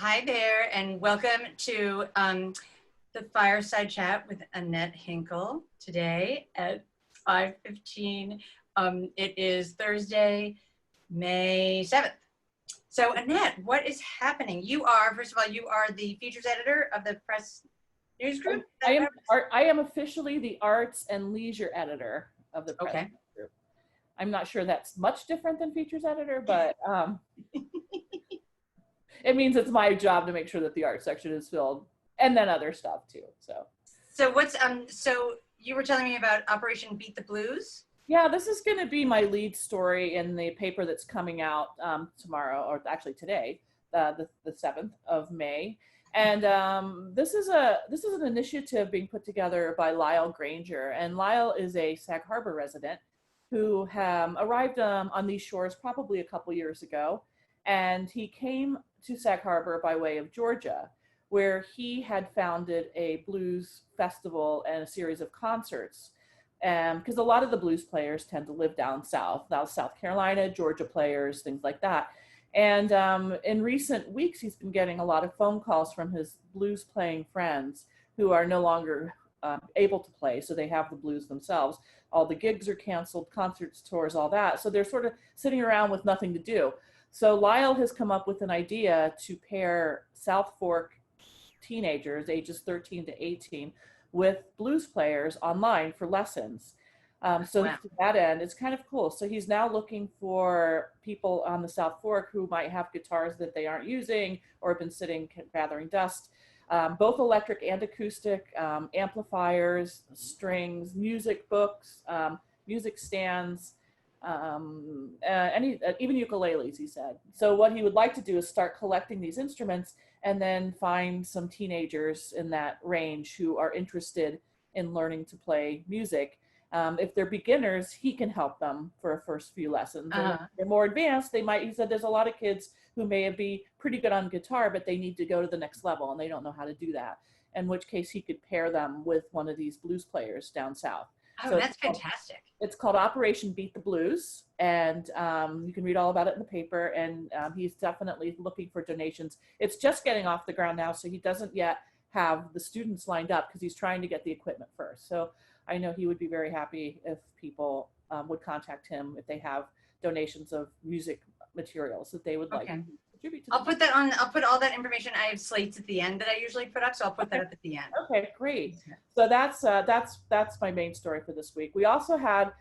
Hi there, and welcome to the Fireside Chat with Annette Hinkle today at 5:15. It is Thursday, May 7th. So Annette, what is happening? You are, first of all, you are the features editor of the Press News Group? I am officially the arts and leisure editor of the Press News Group. I'm not sure that's much different than features editor, but it means it's my job to make sure that the art section is filled, and then other stuff too. So what's so you were telling me about Operation Beat the Blues? Yeah, this is going to be my lead story in the paper that's coming out tomorrow, or actually today, the 7th of May. And this is an initiative being put together by Lyle Granger, and Lyle is a Sag Harbor resident who arrived on these shores probably a couple years ago, and he came to Sag Harbor by way of Georgia, where he had founded a blues festival and a series of concerts. Because a lot of the blues players tend to live down South Carolina, Georgia players, things like that. And in recent weeks, he's been getting a lot of phone calls from his blues playing friends who are no longer able to play, so they have the blues themselves. All the gigs are canceled, concerts, tours, all that. So they're sort of sitting around with nothing to do. So Lyle has come up with an idea to pair South Fork teenagers, ages 13 to 18, with blues players online for lessons. So wow. To that end, it's kind of cool. So he's now looking for people on the South Fork who might have guitars that they aren't using or have been sitting gathering dust, both electric and acoustic, amplifiers, strings, music books, music stands, even ukuleles, he said. So what he would like to do is start collecting these instruments and then find some teenagers in that range who are interested in learning to play music. If they're beginners, he can help them for a first few lessons. And if they're more advanced, he said there's a lot of kids who may be pretty good on guitar, but they need to go to the next level and they don't know how to do that. In which case he could pair them with one of these blues players down South. Oh, so that's fantastic. It's called Operation Beat the Blues, and you can read all about it in the paper, and he's definitely looking for donations. It's just getting off the ground now, so he doesn't yet have the students lined up because he's trying to get the equipment first. So I know he would be very happy if people would contact him if they have donations of music materials that they would like to contribute to. I'll put all that information. I have slates at the end that I usually put up, so I'll put that up at the end. Okay, great. So that's my main story for this week. We also had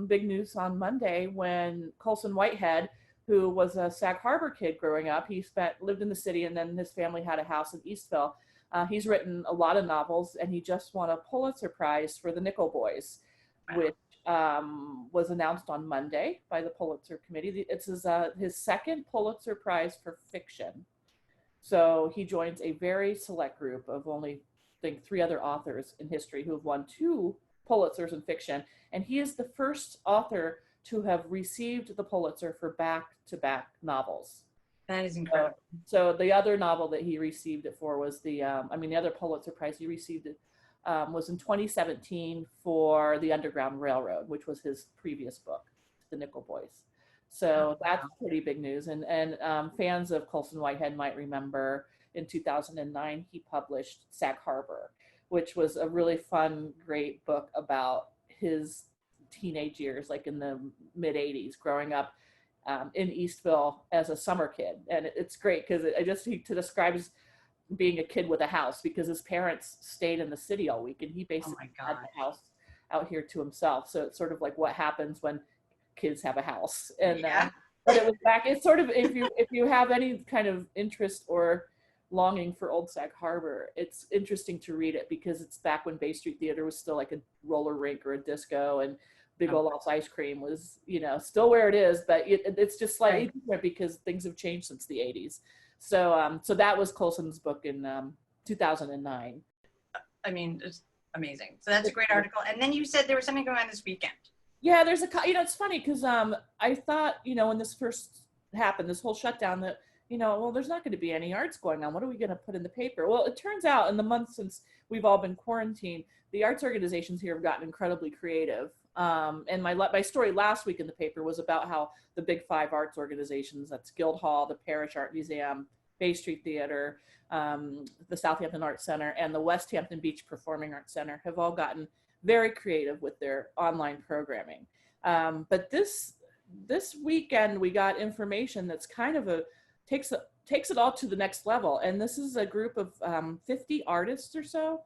big news on Monday when Colson Whitehead, who was a Sag Harbor kid growing up, lived in the city, and then his family had a house in Eastville. He's written a lot of novels, and he just won a Pulitzer Prize for The Nickel Boys, which was announced on Monday by the Pulitzer Committee. It's his second Pulitzer Prize for fiction. So he joins a very select group of only, I think, 3 other authors in history who have won 2 Pulitzers in fiction. And he is the first author to have received the Pulitzer for back-to-back novels. That is incredible. So the other novel that he received it for was the other Pulitzer Prize he received it was in 2017 for The Underground Railroad, which was his previous book, The Nickel Boys. So that's pretty big news. And fans of Colson Whitehead might remember in 2009, he published Sag Harbor, which was a really fun, great book about his teenage years, like in the mid 80s, growing up in Eastville as a summer kid. And it's great because he describes being a kid with a house because his parents stayed in the city all week and he basically had the house out here to himself. So it's sort of like what happens when kids have a house. And but it was back, it's sort of, if you have any kind of interest or longing for old Sag Harbor, it's interesting to read it because it's back when Bay Street Theater was still like a roller rink or a disco, and Big Olaf's Ice Cream was, still where it is, but it's just slightly different because things have changed since the 80s. So that was Colson's book in 2009. I mean, it's amazing. So that's a great article. And then you said there was something going on this weekend. Yeah, there's it's funny because I thought, when this first happened, this whole shutdown, that, there's not going to be any arts going on. What are we going to put in the paper? Well, it turns out in the months since we've all been quarantined, the arts organizations here have gotten incredibly creative. And my story last week in the paper was about how the big 5 arts organizations, that's Guildhall, the Parish Art Museum, Bay Street Theater, the Southampton Arts Center, and the West Hampton Beach Performing Arts Center have all gotten very creative with their online programming. But this weekend we got information that's kind of takes it all to the next level. And this is a group of 50 artists or so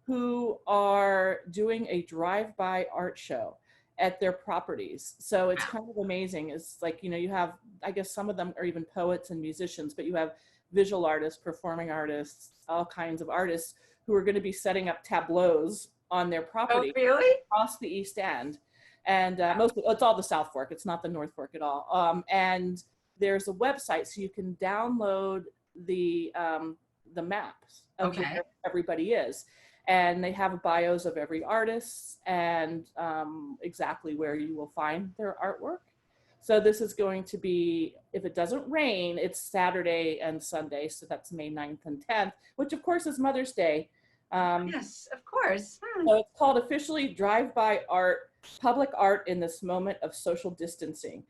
who are doing a drive-by art show at their properties. So it's kind of amazing. It's like, you have, I guess some of them are even poets and musicians, but you have visual artists, performing artists, all kinds of artists who are going to be setting up tableaus on their property. Oh, really? Across the East End. And it's all the South Fork. It's not the North Fork at all. And there's a website so you can download the maps of where everybody is. And they have bios of every artist and exactly where you will find their artwork. So this is going to be, if it doesn't rain, it's Saturday and Sunday. So that's May 9th and 10th, which of course is Mother's Day. Yes, of course. So it's called officially Drive-By Art, Public Art in this Moment of Social Distancing.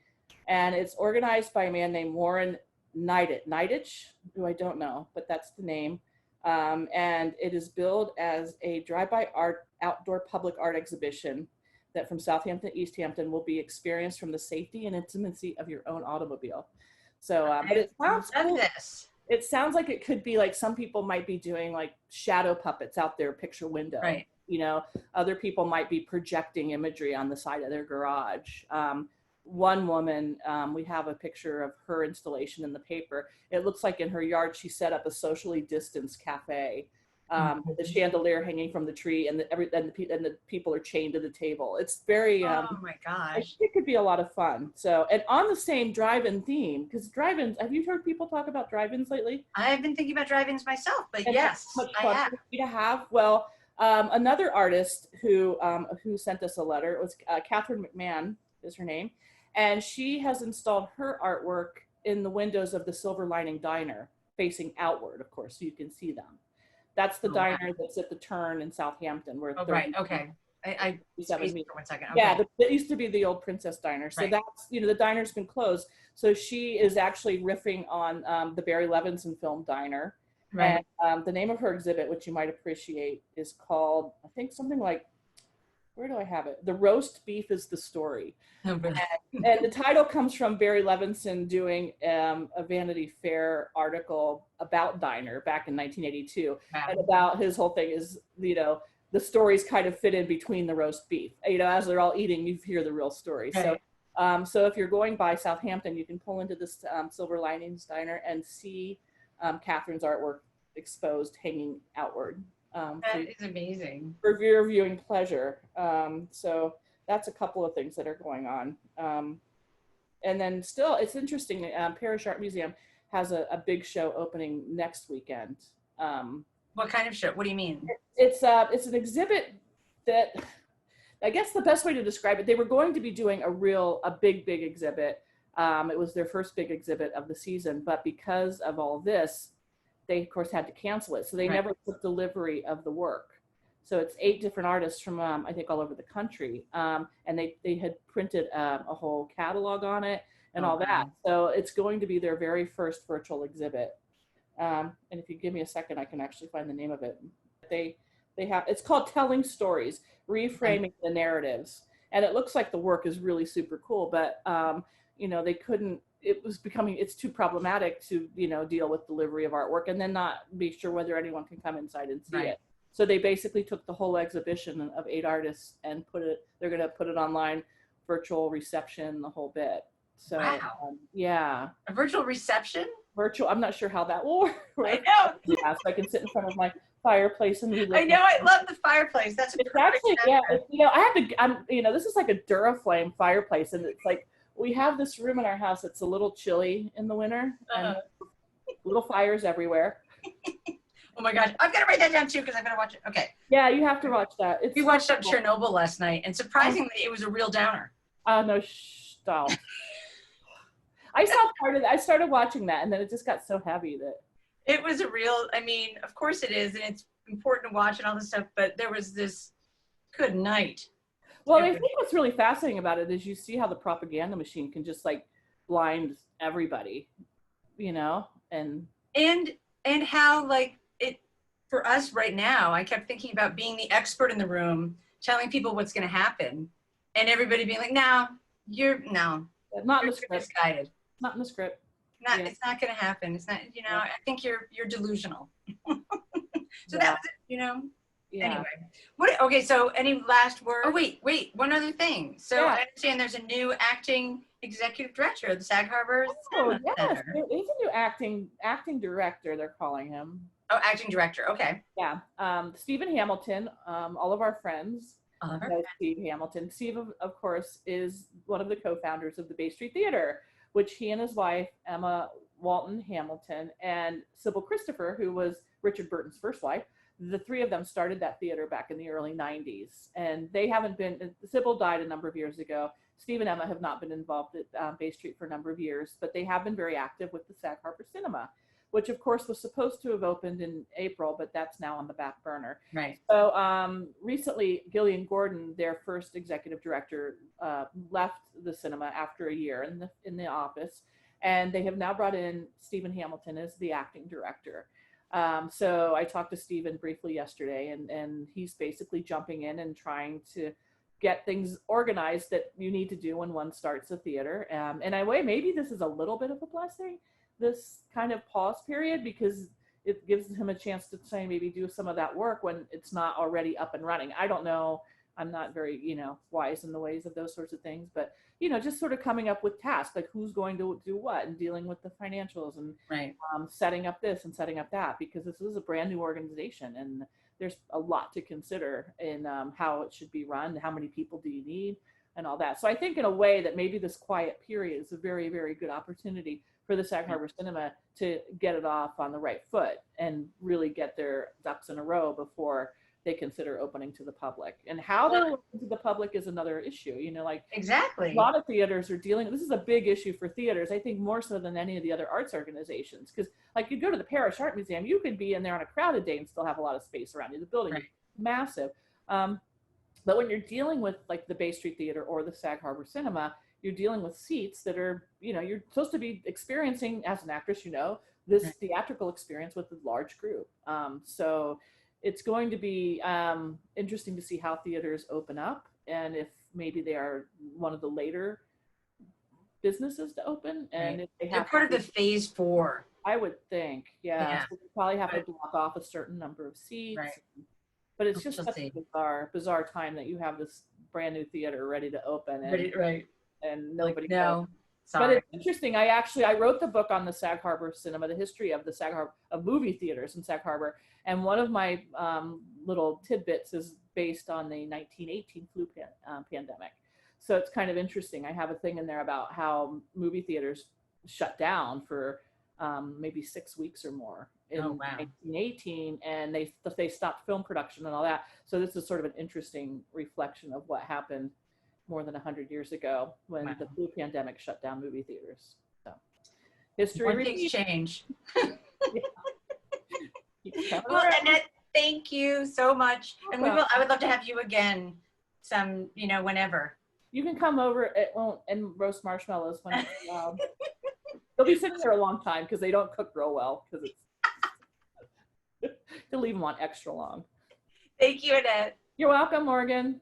And it's organized by a man named Warren Nidich, who I don't know, but that's the name. And it is billed as a drive-by art outdoor public art exhibition that from Southampton, East Hampton will be experienced from the safety and intimacy of your own automobile. So, but it sounds cool. It sounds like it could be like some people might be doing like shadow puppets out their picture window. Right. Other people might be projecting imagery on the side of their garage. One woman, we have a picture of her installation in the paper. It looks like in her yard, she set up a socially distanced cafe. The chandelier hanging from the tree, and the people are chained to the table. It's very. Oh my gosh! I think it could be a lot of fun. So, and on the same drive-in theme, because drive-ins. Have you heard people talk about drive-ins lately? I've been thinking about drive-ins myself, but and yes, I have. Well, another artist who sent us a letter. It was Catherine McMahon is her name, and she has installed her artwork in the windows of the Silver Lining Diner, facing outward, of course, so you can see them. That's the diner that's at the turn in Southampton. Where right, okay. I for 1 second. Okay. Yeah, it used to be the old Princess Diner. So that's, the diner's been closed. So she is actually riffing on the Barry Levinson film Diner. Right. And the name of her exhibit, which you might appreciate, is called, I think something like, where do I have it? The Roast Beef is the Story. Oh, really? And the title comes from Barry Levinson doing a Vanity Fair article about Diner back in 1982. Wow. And about his whole thing is, the stories kind of fit in between the roast beef. As they're all eating, you hear the real story. Right. So if you're going by Southampton, you can pull into this Silver Linings Diner and see Catherine's artwork exposed, hanging outward. That is amazing. For your viewing pleasure. So that's a couple of things that are going on. And then still, it's interesting, Parish Art Museum has a big show opening next weekend. What kind of show? What do you mean? It's an exhibit that, I guess the best way to describe it, they were going to be doing a big exhibit. It was their first big exhibit of the season, but because of all this, they of course had to cancel it. So they never took delivery of the work. So it's 8 different artists from, I think, all over the country. And they had printed a whole catalog on it and all that. So it's going to be their very first virtual exhibit. And if you give me a second, I can actually find the name of it. They have, it's called Telling Stories, Reframing the Narratives. And it looks like the work is really super cool, but they couldn't, it's too problematic to, deal with delivery of artwork and then not be sure whether anyone can come inside and see it. So they basically took the whole exhibition of 8 artists and they're going to put it online, virtual reception, the whole bit. So, yeah. A virtual reception? Virtual, I'm not sure how that will work. I know. Yeah, so I can sit in front of my fireplace and read. I know, I love the fireplace. That's a perfect this is like a Duraflame fireplace, and it's like, we have this room in our house that's a little chilly in the winter, and little fires everywhere. Oh my gosh, I've got to write that down too because I'm going to watch it. Okay. Yeah, you have to watch that. We watched up Chernobyl last night, and surprisingly, it was a real downer. No, stop. I saw part of that. I started watching that, and then it just got so heavy that. It was a real, of course it is, and it's important to watch and all this stuff, but there was this, good night. Well, I think what's really fascinating about it is you see how the propaganda machine can just like blind everybody, and and how like it for us right now, I kept thinking about being the expert in the room, telling people what's going to happen, and everybody being like, "No, Not in you're the script. misguided. Not in the script. Not, Yeah. it's not going to happen. It's not, you know. Yeah. I think you're delusional." So Yeah. that was it, you know. Yeah. Anyway, what? Okay, so any last word? Oh wait, one other thing. So Yeah. I understand there's a new acting executive director of the Sag Harbor Cinema Yes, Center. there is a new acting director, they're calling him. Oh, acting director. Okay. Yeah. Stephen Hamilton, all of our friends Oliver. know Steve Hamilton. Steve, of course, is one of the co-founders of the Bay Street Theater, which he and his wife, Emma Walton Hamilton, and Sybil Christopher, who was Richard Burton's first wife, the three of them started that theater back in the early 90s. And they haven't been, Sybil died a number of years ago. Steve and Emma have not been involved at Bay Street for a number of years, but they have been very active with the Sag Harbor Cinema, which of course was supposed to have opened in April, but that's now on the back burner. Right. So recently, Gillian Gordon, their first executive director, left the cinema after a year in the office, and they have now brought in Stephen Hamilton as the acting director. So I talked to Stephen briefly yesterday, and he's basically jumping in and trying to get things organized that you need to do when one starts a theater. And in a way, maybe this is a little bit of a blessing, this kind of pause period, because it gives him a chance to say maybe do some of that work when it's not already up and running. I don't know. I'm not very, wise in the ways of those sorts of things, but, just sort of coming up with tasks, like who's going to do what and dealing with the financials and right. Setting up this and setting up that, because this is a brand new organization and there's a lot to consider in how it should be run, how many people do you need and all that. So I think in a way that maybe this quiet period is a very, very good opportunity for the Sag Harbor Cinema to get it off on the right foot and really get their ducks in a row before they consider opening to the public. And how they're open to the public is another issue. Exactly. A lot of theaters are dealing, this is a big issue for theaters, I think more so than any of the other arts organizations. Because like you go to the Parish Art Museum, you could be in there on a crowded day and still have a lot of space around you. The building is massive. But when you're dealing with like the Bay Street Theater or the Sag Harbor Cinema, you're dealing with seats that are, you're supposed to be experiencing as an actress, this theatrical experience with a large group. So it's going to be interesting to see how theaters open up and if maybe they are one of the later businesses to open. And if they're part of the phase 4. I would think, So we probably have to block off a certain number of seats. Right. But it's just such a bizarre time that you have this brand new theater ready to open. And, and nobody knows. But it's interesting. I wrote the book on the Sag Harbor Cinema, the history of the Sag Harbor, of movie theaters in Sag Harbor. And one of my little tidbits is based on the 1918 flu pandemic. So it's kind of interesting. I have a thing in there about how movie theaters shut down for maybe 6 weeks or more in 1918, and they stopped film production and all that. So this is sort of an interesting reflection of what happened more than 100 years ago when the flu pandemic shut down movie theaters. So history things change. Well, Annette, thank you so much. And I would love to have you again whenever. You can come over and roast marshmallows when it's allowed. They'll be sitting there a long time because they don't cook real well, because they'll leave them on extra long. Thank you, Annette. You're welcome, Morgan.